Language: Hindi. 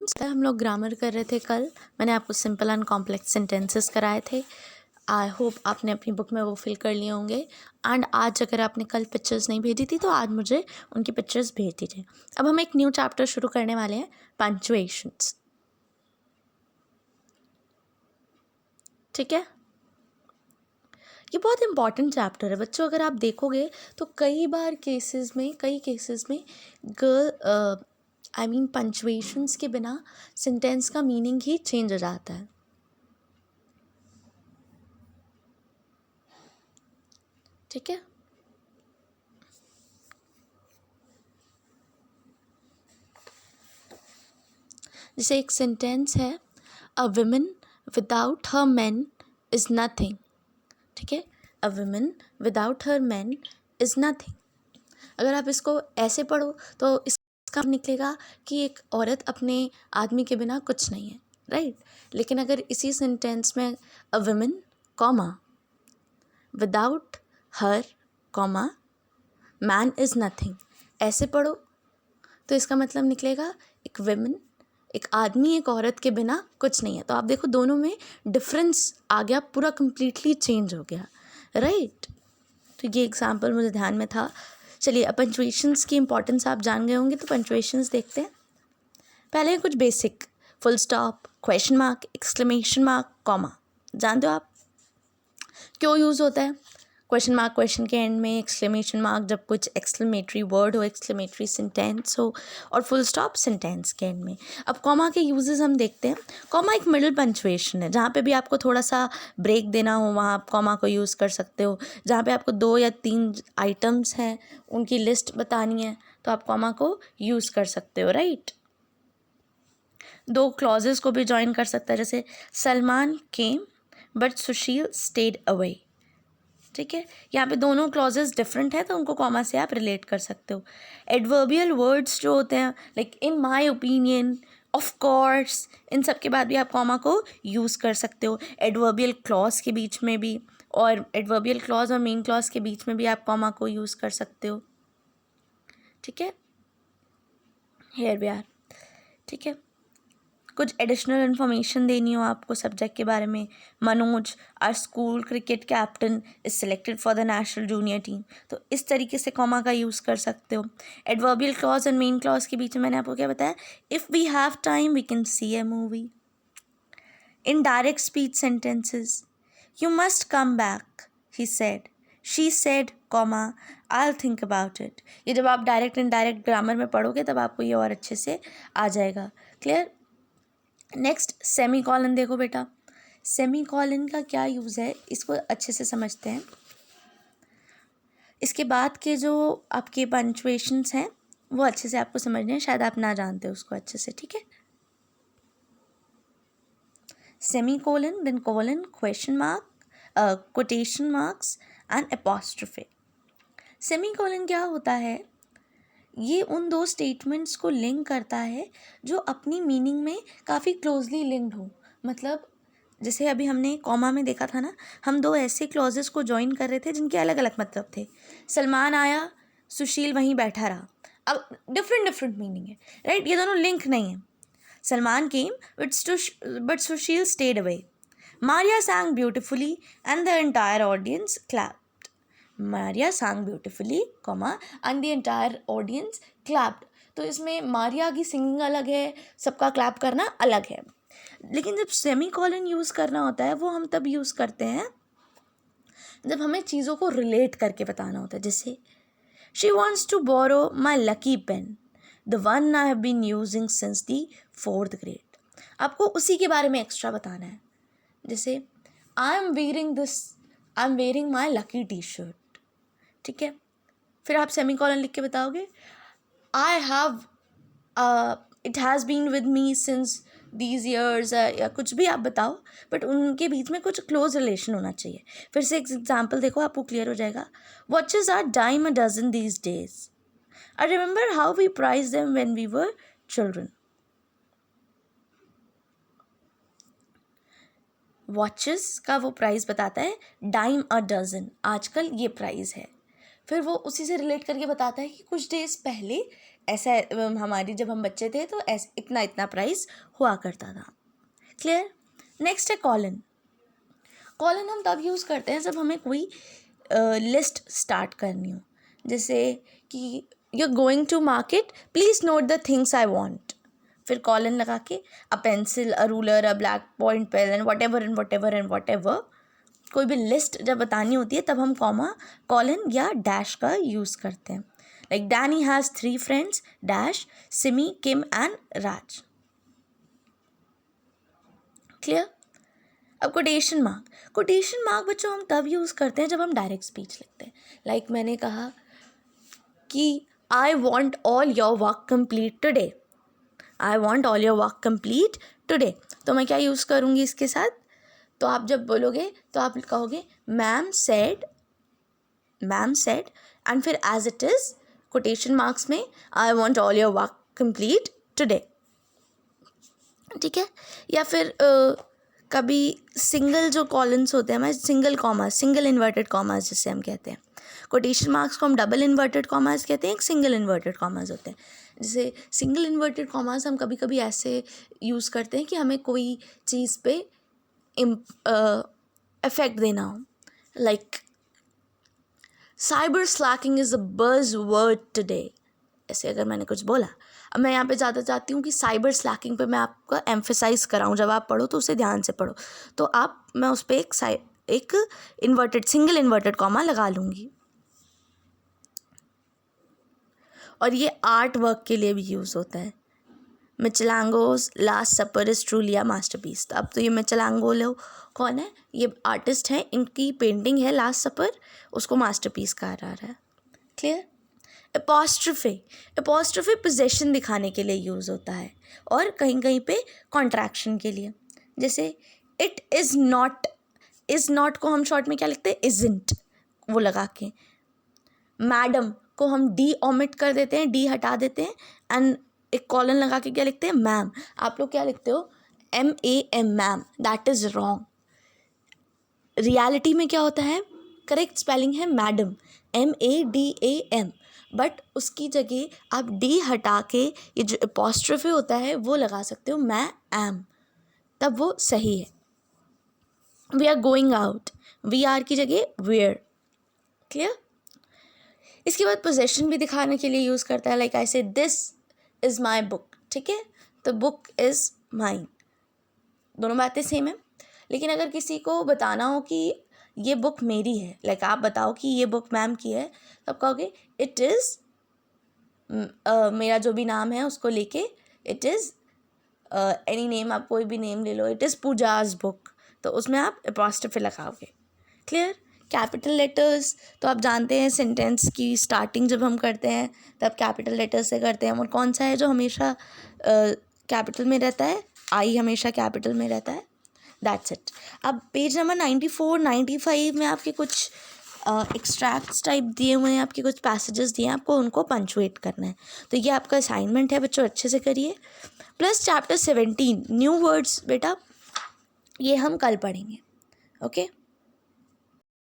हम लोग ग्रामर कर रहे थे कल। मैंने आपको सिंपल एंड कॉम्प्लेक्स सेंटेंसेस कराए थे। आई होप आपने अपनी बुक में वो फिल कर लिए होंगे। एंड आज अगर आपने कल पिक्चर्स नहीं भेजी थी तो आज मुझे उनकी पिक्चर्स भेज दीजिए। अब हम एक न्यू चैप्टर शुरू करने वाले हैं, पंक्चुएशंस। ठीक है, ये बहुत इंपॉर्टेंट चैप्टर है बच्चों। अगर आप देखोगे तो कई केसेस में गर्ल पंक्चुएशंस के बिना सेंटेंस का मीनिंग ही चेंज हो जाता है। ठीक है, जैसे एक सेंटेंस है, a woman without her man is nothing. ठीक है, a woman without her man is nothing. अगर आप इसको ऐसे पढ़ो तो इसका निकलेगा कि एक औरत अपने आदमी के बिना कुछ नहीं है, राइट। लेकिन अगर इसी सेंटेंस में a woman comma without her comma man is nothing ऐसे पढ़ो तो इसका मतलब निकलेगा एक वुमन, एक आदमी एक औरत के बिना कुछ नहीं है। तो आप देखो दोनों में डिफरेंस आ गया, पूरा कंप्लीटली चेंज हो गया, राइट। तो ये एग्जांपल मुझे ध्यान में था। चलिए, अब पंक्चुएशंस की इंपॉर्टेंस आप जान गए होंगे तो पंक्चुएशंस देखते हैं। पहले कुछ basic, full stop, question mark, exclamation mark, comma. जानते हो आप क्यों यूज़ होता है? क्वेश्चन मार्क क्वेश्चन के एंड में, एक्सक्लेमेशन मार्क जब कुछ एक्सक्लेमेटरी वर्ड हो, एक्सक्लेमेटरी सेंटेंस हो, और फुल स्टॉप सेंटेंस के एंड में। अब कॉमा के यूजेस हम देखते हैं। कॉमा एक मिडिल पंक्चुएशन है, जहाँ पे भी आपको थोड़ा सा ब्रेक देना हो वहाँ आप कॉमा को यूज़ कर सकते हो। जहाँ पे आपको 2 या 3 आइटम्स हैं उनकी लिस्ट बतानी है तो आप कॉमा को यूज़ कर सकते हो, राइट। 2 क्लॉजेस को भी ज्वाइन कर सकता है, जैसे Salman came but Sushil stayed away. ठीक है, यहाँ पे दोनों क्लॉजेस डिफरेंट है तो उनको कॉमा से आप रिलेट कर सकते हो। एडवर्बियल वर्ड्स जो होते हैं, like in my opinion, of course, इन सब के बाद भी आप कॉमा को यूज़ कर सकते हो। एडवर्बियल क्लॉज के बीच में भी, और एडवर्बियल क्लॉज और मेन क्लॉज के बीच में भी आप कॉमा को यूज़ कर सकते हो। ठीक है, हियर वी आर। ठीक है, कुछ एडिशनल इन्फॉर्मेशन देनी हो आपको सब्जेक्ट के बारे में। Manoj, our school cricket captain, is selected for the national junior team, तो इस तरीके से कॉमा का यूज़ कर सकते हो। Adverbial clause and main clause के बीच में मैंने आपको क्या बताया, if we have time we can see a movie. In direct speech sentences, you must come back, he said, she said, comma, I think about it. ये जब आप डायरेक्ट इनडायरेक्ट ग्रामर में पढ़ोगे तब आपको ये और अच्छे से आ जाएगा। क्लियर। नेक्स्ट, सेमी कॉलन देखो बेटा। सेमी कॉलन का क्या यूज़ है इसको अच्छे से समझते हैं। इसके बाद के जो आपके पंक्चुएशंस हैं वो अच्छे से आपको समझने हैं, शायद आप ना जानते हो उसको अच्छे से। ठीक है, semicolon, then colon, question mark, quotation marks and apostrophe. Semicolon क्या होता है, ये उन 2 स्टेटमेंट्स को लिंक करता है जो अपनी मीनिंग में काफ़ी क्लोजली लिंक्ड हो। मतलब जैसे अभी हमने कॉमा में देखा था ना, हम 2 ऐसे क्लॉजेस को ज्वाइन कर रहे थे जिनके अलग अलग मतलब थे। सलमान आया, सुशील वहीं बैठा रहा। अब डिफरेंट मीनिंग है, राइट। ये दोनों लिंक नहीं है। Salman came but Sushil stayed away. Maria sang beautifully and the entire audience clapped. Maria sang beautifully, and the entire audience clapped. तो इसमें मारिया की सिंगिंग अलग है, सबका क्लैप करना अलग है। लेकिन जब सेमी कॉलन यूज़ करना होता है वो हम तब यूज़ करते हैं जब हमें चीज़ों को रिलेट करके बताना होता है। जैसे she wants to borrow my lucky pen, the one I have been using since the 4th grade। आपको उसी के बारे में एक्स्ट्रा बताना है। जैसे I am wearing my lucky T shirt. ठीक है, फिर आप सेमी कॉलन लिख के बताओगे, I have it has been with me since these years, या कुछ भी आप बताओ, बट उनके बीच में कुछ क्लोज रिलेशन होना चाहिए। फिर से एक एग्जाम्पल देखो, आपको क्लियर हो जाएगा। Watches are dime a dozen these days, I remember how we prize them when we were children. Watches का वो प्राइस बताता है डाइम अ डजन, आजकल ये प्राइस है। फिर वो उसी से रिलेट करके बताता है कि कुछ डेज पहले ऐसा हमारी जब हम बच्चे थे तो ऐसे इतना इतना प्राइस हुआ करता था। क्लियर। नेक्स्ट है कॉलन। कॉलन हम तब यूज़ करते हैं जब हमें कोई लिस्ट स्टार्ट करनी हो, जैसे कि you are going to market, please note the things I want, फिर कॉलन लगा के a pencil, a ruler, a black point pen and whatever and whatever and whatever. कोई भी लिस्ट जब बतानी होती है तब हम कॉमा, कॉलन या डैश का यूज़ करते हैं। Like Danny has 3 friends dash Simi, Kim and Raj. Clear. अब कोटेशन मार्क। कोटेशन मार्क बच्चों हम तब यूज़ करते हैं जब हम डायरेक्ट स्पीच लिखते हैं। लाइक मैंने कहा कि आई want all your work complete today, I want all your work complete today, तो मैं क्या यूज़ करूँगी इसके साथ? तो आप जब बोलोगे तो आप कहोगे मैम सेड एंड फिर as it is quotation marks में I want all your work complete today. ठीक है। या फिर कभी सिंगल जो कॉलन्स होते हैं, हमारे single commas, single inverted commas जिसे हम कहते हैं। कोटेशन मार्क्स को हम डबल इन्वर्टेड कॉमास कहते हैं, एक सिंगल इन्वर्टेड कॉमास होते हैं। जैसे सिंगल इन्वर्टेड कॉमास हम कभी कभी ऐसे यूज़ करते हैं कि हमें कोई चीज़ पे इफेक्ट देना हो। Like cyber Slaking is a buzz word today, ऐसे अगर मैंने कुछ बोला। अब मैं यहाँ पे ज़्यादा चाहती हूँ कि साइबर स्लैकिंग पे मैं आपका एम्फेसाइज कराऊँ, जब आप पढ़ो तो उसे ध्यान से पढ़ो, तो मैं उस पर एक इन्वर्टेड, सिंगल इन्वर्टेड कॉमा लगा लूँगी। और ये आर्ट वर्क के लिए भी यूज़ होता है। Michelangelo's last supper is truly a masterpiece. अब तो ये मिचेलांगो कौन है? ये आर्टिस्ट है, इनकी पेंटिंग है लास्ट सपर, उसको मास्टरपीस कहा जा रहा है। क्लियर। एपोस्ट्रोफे पोजेशन दिखाने के लिए यूज़ होता है और कहीं कहीं पे कॉन्ट्रैक्शन के लिए। जैसे it is not, is not को हम शॉर्ट में क्या लिखते हैं? इज़न्ट, वो लगा के। मैडम को हम डी ओमिट कर देते हैं, डी हटा देते हैं एंड एक कॉलन लगा के क्या लिखते हैं? मैम। आप लोग क्या लिखते हो? MAM, ma'am. That is wrong. Reality में क्या होता है? करेक्ट स्पेलिंग है मैडम, MADAM, बट उसकी जगह आप डी हटा के ये जो एपोस्ट्रोफी होता है वो लगा सकते हो, मैं एम, तब वो सही है। We are going out, we are की जगह वेयर। क्लियर। इसके बाद पोजेशन भी दिखाने के लिए यूज़ करता है। लाइक आई से दिस इज़ माई बुक, ठीक है, तो बुक इज़ माइन, दोनों बातें सेम है। लेकिन अगर किसी को बताना हो कि ये बुक मेरी है, लाइक आप बताओ कि ये बुक मैम की है, तो आप कहोगे इट इज़, मेरा जो भी नाम है उसको लेके इट इज़ एनी नेम, आप कोई भी नेम ले लो, इट इज़ पूजाज बुक, तो उसमें आप एपोस्ट्रोफी लगाओगे। क्लियर। कैपिटल लेटर्स तो आप जानते हैं, सेंटेंस की स्टार्टिंग जब हम करते हैं तब कैपिटल लेटर्स से करते हैं। और कौन सा है जो हमेशा कैपिटल में रहता है? आई हमेशा कैपिटल में रहता है। That's it. अब पेज नंबर 94, 95 में आपके कुछ एक्सट्रैक्ट्स टाइप दिए हुए हैं, आपके कुछ पैसेजेस दिए हैं, आपको उनको पंचुएट करना है। तो ये आपका असाइनमेंट है बच्चों, अच्छे से करिए। प्लस चैप्टर 17 न्यू वर्ड्स, बेटा ये हम कल पढ़ेंगे। ओके।